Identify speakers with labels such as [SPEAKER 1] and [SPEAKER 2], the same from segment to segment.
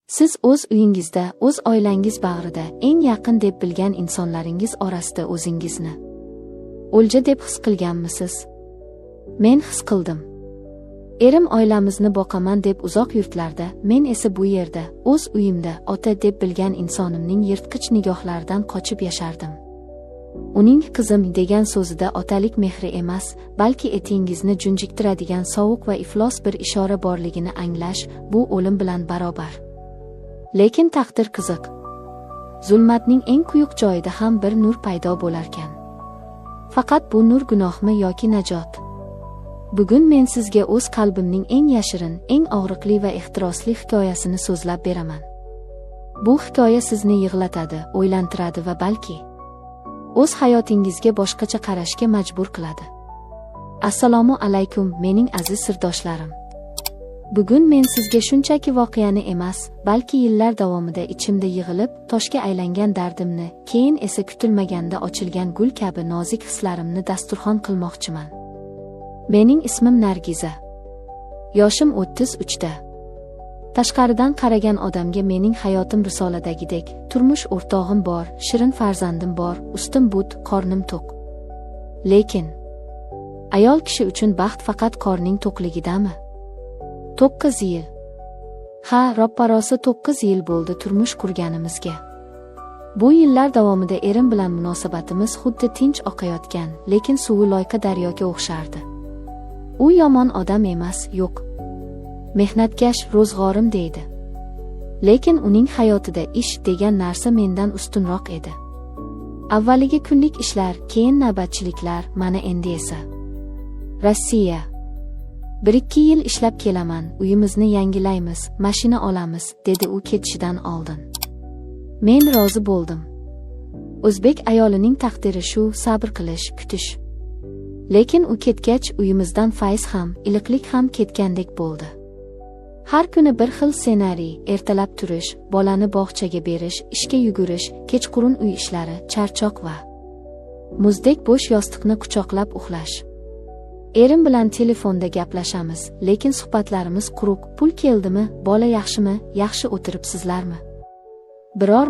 [SPEAKER 1] Siz o'z uyingizda, o'z oilangiz bag'rida, eng yaqin deb bilgan insonlaringiz orasida o'zingizni o'lja deb his qilganmisiz? Men his qildim. Erim oilamizni boqaman deb uzoq yurtlarda, men esa bu yerda, o'z uyimda, ota deb bilgan insonimning yirtqich nigohlaridan qochib yashardim. Uning qizim degan so'zida otalik mehri emas, balki etingizni junjiktiradigan sovuq va iflos bir ishora borligini anglash, bu o'lim bilan barobar. Lekin taqdir qiziq. Zulmatning eng quyuq joyida ham bir nur paydo bo'larkan. Faqat bu nur gunohmi yoki najot? Bugun men sizga o'z qalbimning eng yashirin, eng og'riqli va ehtirosli hikoyasini so'zlab beraman. Bu hikoya sizni yig'latadi, o'ylantiradi va balki o'z hayotingizga boshqacha qarashga majbur qiladi. Assalomu alaykum, mening aziz sirdoshlarim. Bugun men sizga shunchaki voqeani emas, balki yillar davomida ichimda yig'ilib, toshga aylangan dardimni, keyin esa kutilmaganda ochilgan gul kabi nozik hislarimni dasturxon qilmoqchiman. Mening ismim Nargiza. Yoshim 33 da. Tashqaridan qaragan odamga mening hayotim risoladagidek, turmush o'rtog'im bor, shirin farzandim bor, ustim but, qornim to'q. Lekin ayol kishi uchun baxt faqat qorning to'qligidami? 9 yil. Ha, ropparosa 9 yil bo'ldi turmush qurganimizga. Bu yillar davomida erim bilan munosabatimiz xuddi tinch oqayotgan, lekin suvi loyqa daryoga o'xshardi. U yomon odam emas, yo'q. Mehnatkash, ro'zg'orim deydi. Lekin uning hayotida ish degan narsa mendan ustunroq edi. Avvaliga kunlik ishlar, keyin navbatchiliklar, mana endi esa Rossiya. 1-2 yil ishlab kelaman, uyimizni yangilaymiz, mashina olamiz, dedi u ketishidan oldin. Men rozi bo'ldim. O'zbek ayolining taqdiri shu, sabr qilish, kutish. Lekin u ketgach, uyimizdan fayz ham, iliqlik ham ketgandek bo'ldi. Har kuni bir xil ssenariy, ertalab turish, bolani bog'chaga berish, ishga yugurish, kechqurun uy ishlari, charchoq va muzdek bo'sh yostiqni quchoqlab uxlash. Erim bilan telefonda gaplashamiz, lekin suhbatlarimiz quruq. Pul keldimi, bola yaxshimi, yaxshi o'tiribsizlarmi? Biror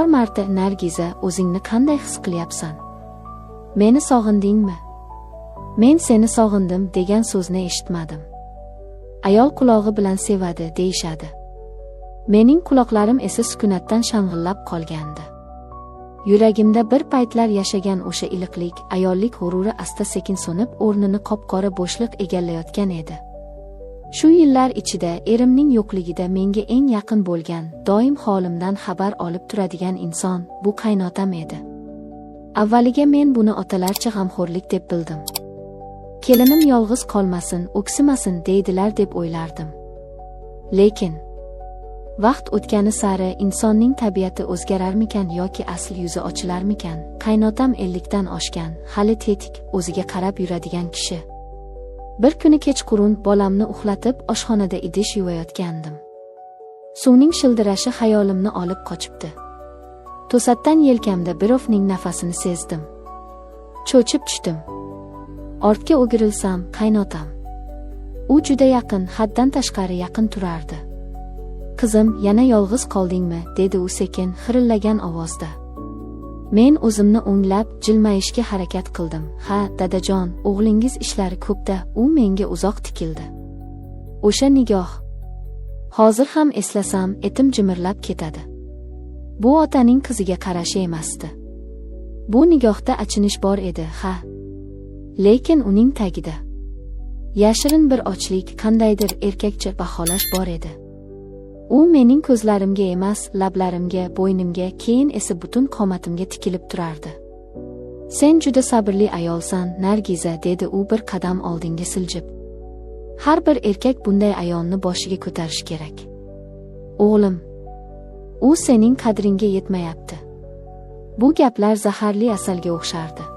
[SPEAKER 1] marta Nargiza, o'zingni qanday his qilyapsan? Meni sog'indingmi? Men seni sog'indim degan so'zni eshitmadim. Ayol qulog'i bilan sevadi, deyishadi. Mening quloqlarim esa sukunatdan shang'illab qolgandi. Yuragimda bir paytlar yashagan o'sha iliqlik, ayollik g'ururi asta-sekin so'nib, o'rnini qop-qora bo'shliq egallayotgan edi. Shu yillar ichida erimning yo'qligida menga eng yaqin bo'lgan, doim holimdan xabar olib turadigan inson bu qaynotam edi. Avvaliga men buni otalarcha g'amxo'rlik deb bildim. Kelinim yolg'iz qolmasin, o'ksimasin deydilar deb o'ylardim. Lekin vaqt o'tgani sari insonning tabiati o'zgararmikan yoki asl yuzi ochilarmikan? Qaynotam 50 dan oshgan, hali tetik, o'ziga qarab yuradigan kishi. Bir kuni kechqurun bolamni uxlatib, oshxonada idish yuvayotgandim. Suvning shildirashi xayolimni olib qochibdi. To'satdan yelkamda birovning nafasini sezdim. Cho'chib tushdim. Ortga o'girilsam, qaynotam. U juda yaqin, haddan tashqari yaqin turardi. Qizim, yana yolg'iz qoldingmi, dedi u sekin, xirillagan ovozda. Men o'zimni o'nglab, jilmayishga harakat qildim. Ha, dadajon, o'g'lingiz ishlari ko'pda, u menga uzoq tikildi. O'sha nigoh. Hozir ham eslasam, etim jimirlab ketadi. Bu otaning qiziga qarashi emasdi. Bu nigohda achinish bor edi, ha. Lekin uning tagida yashirin bir ochlik, qandaydir erkakcha baholash bor edi. U mening ko'zlarimga emas, lablarimga, bo'ynimga, keyin esa butun qomatimga tikilib turardi. Sen juda sabrli ayolsan, Nargiza, dedi u bir qadam oldinga siljib. Har bir erkak bunday ayolni boshiga ko'tarish kerak. O'g'lim, u sening qadringga yetmayapti. Bu gaplar zaharli asalga o'xshardi.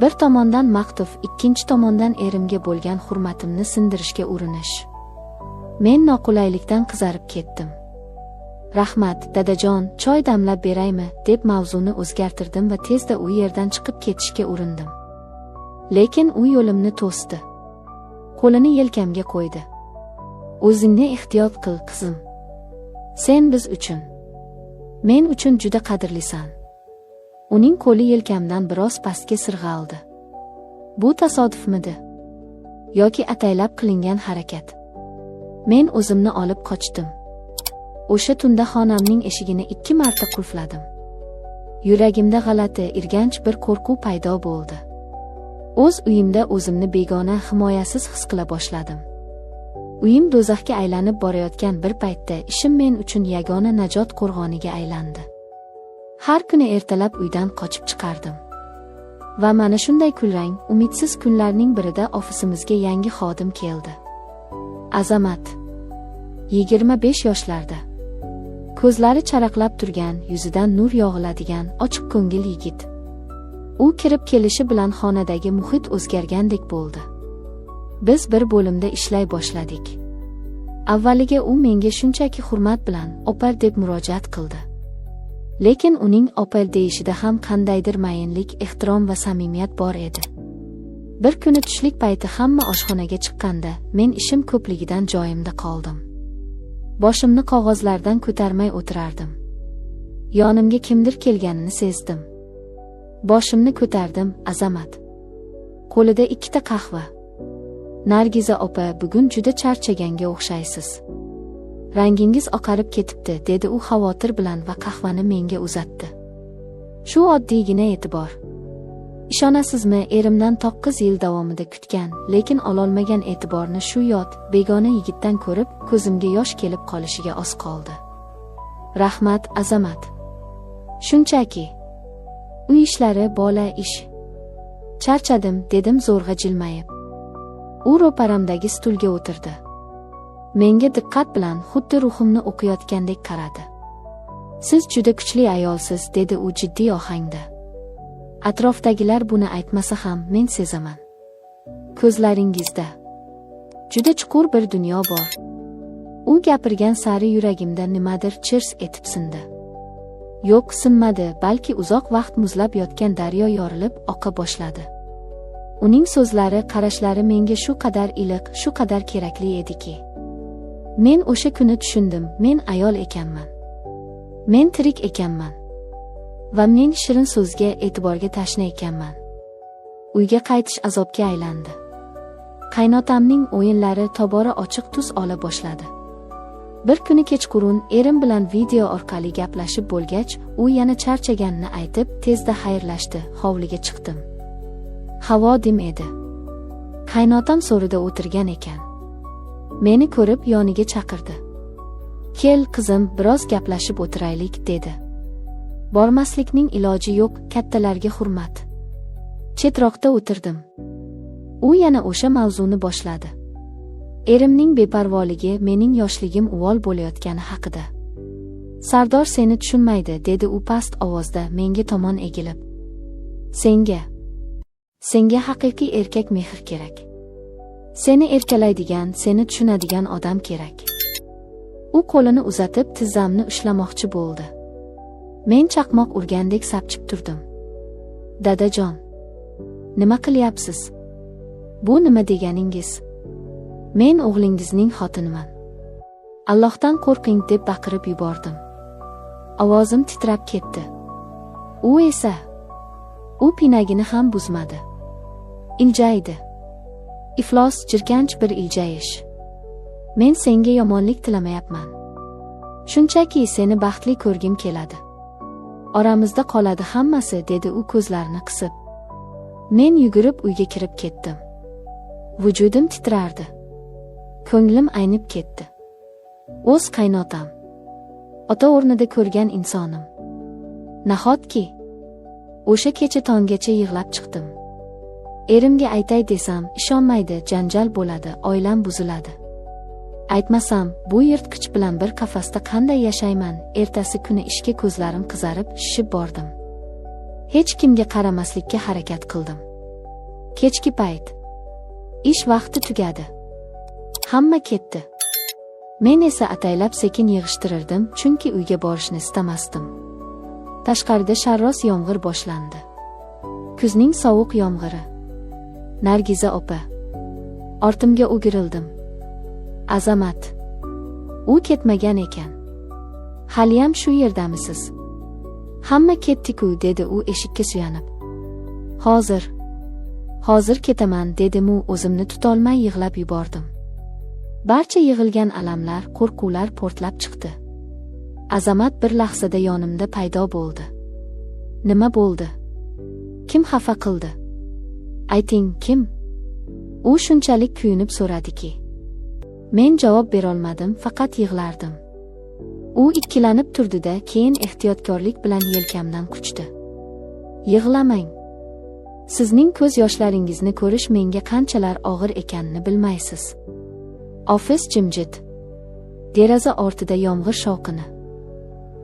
[SPEAKER 1] Bir tomondan maqtov, ikkinchi tomondan erimga bo'lgan hurmatimni sindirishga urinish. Men noqulaylikdan qizarib ketdim. Rahmat, dadajon, choy damlab beraymi, deb mavzuni o'zgartirdim va tezda u yerdan chiqib ketishga urindim. Lekin u yo'limni to'sdi. Qo'lini yelkamga qo'ydi. O'zingni ehtiyot qil, qizim. Sen biz uchun, men uchun juda qadrlisan. Uning qo'li yelkamdan biroz pastga sirg'aldi. Bu tasodifmidi? Yoki ataylab qilingan harakat? Men o'zimni olib qochdim. O'sha tunda xonamning eshigini 2 marta qulfladim. Yuragimda g'alati, irganch bir qo'rquv paydo bo'ldi. O'z uyimda o'zimni begona, himoyasiz his qila boshladim. Uyim do'zaxga aylanib borayotgan bir paytda ishim men uchun yagona najot qo'rg'oniga aylandi. Har kuni ertalab uydan qochib chiqardim. Va mana shunday kulrang, umidsiz kunlarning birida ofisimizga yangi xodim keldi. Azamat. 25 yoshlarda. Ko'zlari charaqlab turgan, yuzidan nur yog'iladigan, ochiq ko'ngil yigit. U kirib kelishi bilan xonadagi muhit o'zgargandek bo'ldi. Biz bir bo'limda ishlay boshladik. Avvaliga u menga shunchaki hurmat bilan "Opar" deb murojaat qildi. Lekin uning "Opar" deyishida ham qandaydir mayinlik, ehtirom va samimiyat bor edi. Bir kuni tushlik payti hamma oshxonaga chiqqanda, men ishim ko'pligidan joyimda qoldim. Boshimni qog'ozlardan ko'tarmay o'tirardim. Yonimga kimdir kelganini sezdim. Boshimni ko'tardim, Azamat. Qo'lida 2 ta qahva. Nargiza opa, bugun juda charchaganga o'xshaysiz. Rangingiz oqarib ketibdi, dedi u xavotir bilan va qahvani menga uzatdi. Shu oddiygina e'tibor. Ishonasizmi, erimdan 9 yil davomida kutgan, lekin ololmagan e'tiborni shu yot, begona yigitdan ko'rib, ko'zimga yosh kelib qolishiga oz qoldi. Rahmat, Azamat. Shunchaki. Uy ishlari, bola, ish. Charchadim, dedim zo'rg'a jilmayib. U ro'paramdagi stulga o'tirdi. Menga diqqat bilan, xuddi ruhimni o'qiyotgandek qaradi. Siz juda kuchli ayolsiz, dedi u jiddiy ohangda. Atrofdagilar buni aytmasa ham men sezaman. Ko'zlaringizda juda chuqur bir dunyo bor. U gapirgan sari yuragimda nimadir chirs etib sindi. Yo'q, sinmadi, balki uzoq vaqt muzlab yotgan daryo yorilib oqa boshladi. Uning so'zlari, qarashlari menga shu qadar iliq, shu qadar kerakli ediki. Men o'sha kuni tushundim, men ayol ekanman. Men tirik ekanman. Va men shirin so'zga, e'tiborga tashna ekanman. Uyga qaytish azobga aylandi. Qaynotamning o'yinlari tobora ochiq tus ola boshladi. Bir kuni kechqurun erim bilan video orqali gaplashib bo'lgach, u yana charchaganini aytib, tezda xayrlashdi, hovliga chiqdim. Havo dim edi. Qaynotam so'rida o'tirgan ekan. Meni ko'rib yoniga chaqirdi. "Kel, qizim, biroz gaplashib o'tiraylik", dedi. Bormaslikning iloji yo'q, kattalarga hurmat. Chetroqda o'tirdim. U yana o'sha mavzuni boshladi. Erimning beparvoligi, mening yoshligim uvol bo'layotgani haqida. "Sardor seni tushunmaydi", dedi u past ovozda menga tomon egilib. Senga haqiqiy erkak mehr kerak. Seni erkalaydigan, seni tushunadigan odam kerak. U qo'lini uzatib tizzamni ushlamoqchi bo'ldi. Men chaqmoq urgandek sapchib turdim. "Dadajon, nima qilyapsiz? Bu nima deganingiz? Men o'g'lingizning xotiniman. Allohdan qo'rqing", deb baqirib yubordim. Ovozim titrab ketdi. U pinagini ham buzmadi. Iljaydi. Iflos, jirkanch bir iljayish. "Men senga yomonlik tilamayapman. Shunchaki seni baxtli ko'rgim keladi. Oramizda qoladi hammasi", dedi u ko'zlarini qisib. Men yugurib uyga kirib ketdim. Vujudim titrardi. Ko'nglim aynib ketdi. O'z qaynotam. Ota o'rnida ko'rgan insonim. Nahotki o'sha kecha tonggacha yig'lab chiqdim. Erimga aytay desam, ishonmaydi, janjal bo'ladi, oilam buziladi. Aytmasam, bu yirtqich bilan bir qafasda qanday yashayman? Ertasi kuni ishga ko'zlarim qizarib, shishib bordim. Hech kimga qaramaslikka harakat qildim. Kechki payt. Ish vaqti tugadi. Hamma ketdi. Men esa ataylab sekin yig'ishtirirdim, chunki uyga borishni istamasdim. Tashqarida sharros yomg'ir boshlandi. Kuzning sovuq yomg'iri. "Nargiza opa." Ortimga o'girildim. Azamat. U ketmagan ekan. Haliyam shu yerdamisiz? Hamma ketdi-ku, dedi u eshikka suyanib. Hozir ketaman, dedim u o'zimni tutolmay yig'lab yubordim. Barcha yig'ilgan alamlar, qo'rquvlar portlab chiqdi. Azamat bir lahzada yonimda paydo bo'ldi. Nima bo'ldi? Kim xafa qildi? Ayting, kim? U shunchalik kuyunib so'radiki. Men javob berolmadim, faqat yig'lardim. U ikkilanib turdi-da, keyin ehtiyotkorlik bilan yelkamdan quchdi. Yig'lamang. Sizning ko'z yoshlaringizni ko'rish menga qanchalar og'ir ekanini bilmaysiz. Ofis jimjit. Deraza ortida yomg'ir shovqini.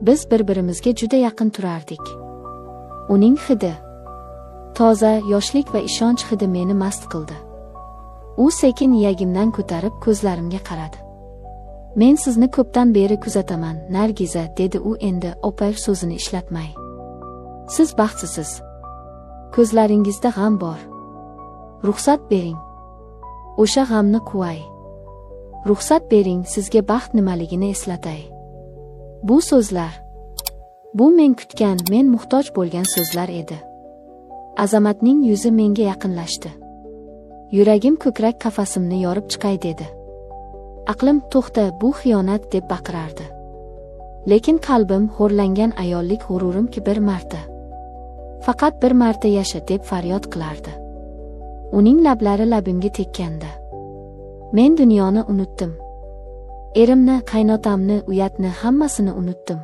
[SPEAKER 1] Biz bir-birimizga juda yaqin turardik. Uning hidi, toza, yoshlik va ishonch hidi meni mast qildi. U sekin iyagimdan ko'tarib ko'zlarimga qaradi. Men sizni ko'pdan beri kuzataman, Nargiza, dedi u endi opar so'zini ishlatmay. Siz baxtsiz. Ko'zlaringizda g'am bor. Ruxsat bering. O'sha g'amni quvay. Ruxsat bering, sizga baxt nimaligini eslatay. Bu so'zlar, bu men kutgan, men muhtoj bo'lgan so'zlar edi. Azamatning yuzi menga yaqinlashdi. Yuragim ko'krak qafasimni yorib chiqay dedi. Aqlim to'xta, bu xiyonat deb baqirardi. Lekin qalbim xo'rlangan ayollik g'ururimki bir marta, faqat bir marta yasha deb faryod qilardi. Uning lablari labimga tekkanda men dunyoni unutdim. Erimni, qaynotamni, uyatni, hammasini unutdim.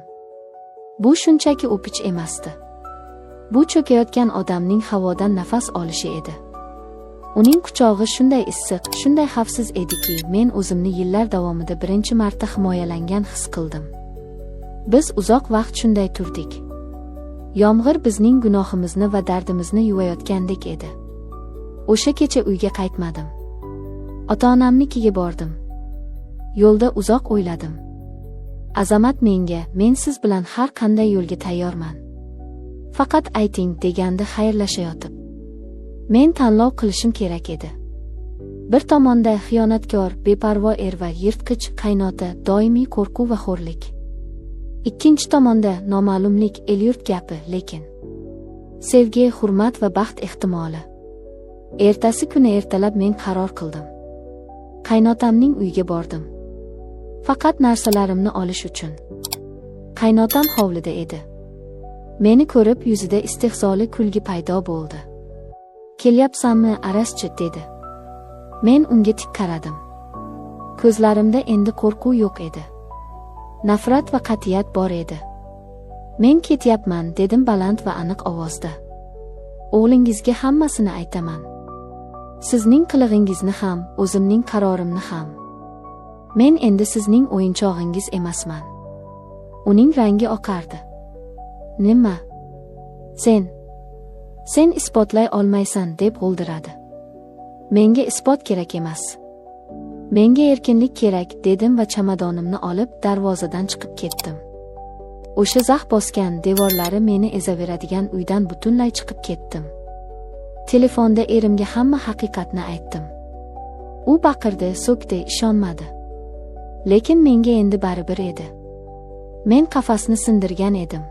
[SPEAKER 1] Bu shunchaki o'pich emasdi. Bu cho'kayotgan odamning havodan nafas olishi edi. Uning quchog'i shunday issiq, shunday xavfsiz ediki, men o'zimni yillar davomida birinchi marta himoyalangan his qildim. Biz uzoq vaqt shunday turdik. Yomg'ir bizning gunohimizni va dardimizni yuvayotgandek edi. O'sha kecha uyga qaytmadim. Ota-onamnikiga bordim. Yo'lda uzoq o'yladim. Azamat menga, men siz bilan har qanday yo'lga tayyorman. Faqat ayting, degandi xayrlashayotib. Men tanlov qilishim kerak edi. Bir tomonda xiyonatkor, beparvo er va yirtqich qaynota, doimiy qo'rquv va xo'rlik. Ikkinchi tomonda noma'lumlik, el-yurt gapi, lekin sevgi, hurmat va baxt ehtimoli. Ertasi kuni ertalab men qaror qildim. Qaynotamning uyiga bordim. Faqat narsalarimni olish uchun. Qaynotam hovlida edi. Meni ko'rib yuzida istehzoli kulgi paydo bo'ldi. Kelyapsanmi, Araschi, dedi. Men unga tik qaradim. Ko'zlarimda endi qo'rquv yo'q edi. Nafrat va qat'iyat bor edi. Men ketyapman, dedim baland va aniq ovozda. O'g'lingizga hammasini aytaman. Sizning qilig'ingizni ham, o'zimning qarorimni ham. Men endi sizning o'yinchog'ingiz emasman. Uning rangi oqardi. Nima? Sen isbotlay olmaysan, deb g'o'ldiradi. Menga isbot kerak emas. Menga erkinlik kerak, dedim va chamadonimni olib darvozadan chiqib ketdim. O'sha zax bosgan devorlari meni ezaveradigan uydan butunlay chiqib ketdim. Telefonda erimga hamma haqiqatni aytdim. U baqirdi, so'kdi, ishonmadi. Lekin menga endi baribir edi. Men qafasni sindirgan edim.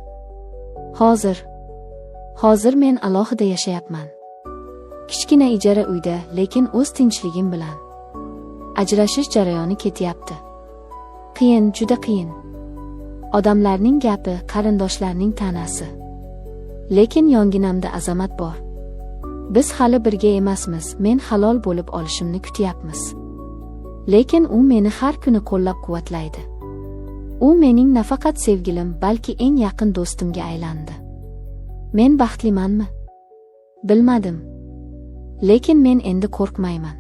[SPEAKER 1] Hozir men alohida yashayapman. Kichkina ijara uyda, lekin o'z tinchligim bilan. Ajrashish jarayoni ketyapti. Qiyin, juda qiyin. Odamlarning gapi, qarindoshlarning ta'nasi. Lekin yonginamda Azamat bor. Biz hali birga emasmiz, men halol bo'lib olishimni kutyapmiz. Lekin u meni har kuni qo'llab-quvvatlaydi. U mening nafaqat sevgilim, balki eng yaqin do'stimga aylandi. Men baxtlimanmi? Bilmadim. Lekin men endi qo'rqmayman.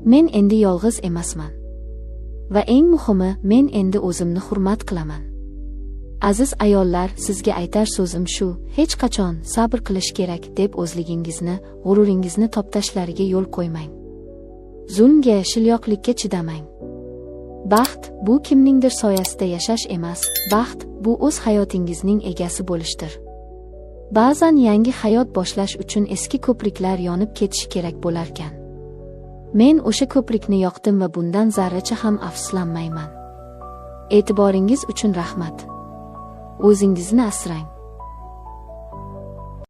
[SPEAKER 1] Men endi yolg'iz emasman. Va eng muhimi, men endi o'zimni hurmat qilaman. Aziz ayollar, sizga aytar so'zim shu: hech qachon sabr qilish kerak deb o'zligingizni, g'ururingizni toptashlariga yo'l qo'ymang. Zulmga, shilyoqlikka chidamang. Baxt bu kimningdir soyasida yashash emas, baxt bu o'z hayotingizning egasi bo'lishdir. Ba'zan yangi hayot boshlash uchun eski ko'priklar yonib ketishi kerak bo'larkan. Men o'sha ko'prikni yoqdim va bundan zarracha ham afsuslanmayman. E'tiboringiz uchun rahmat. O'zingizni asrang.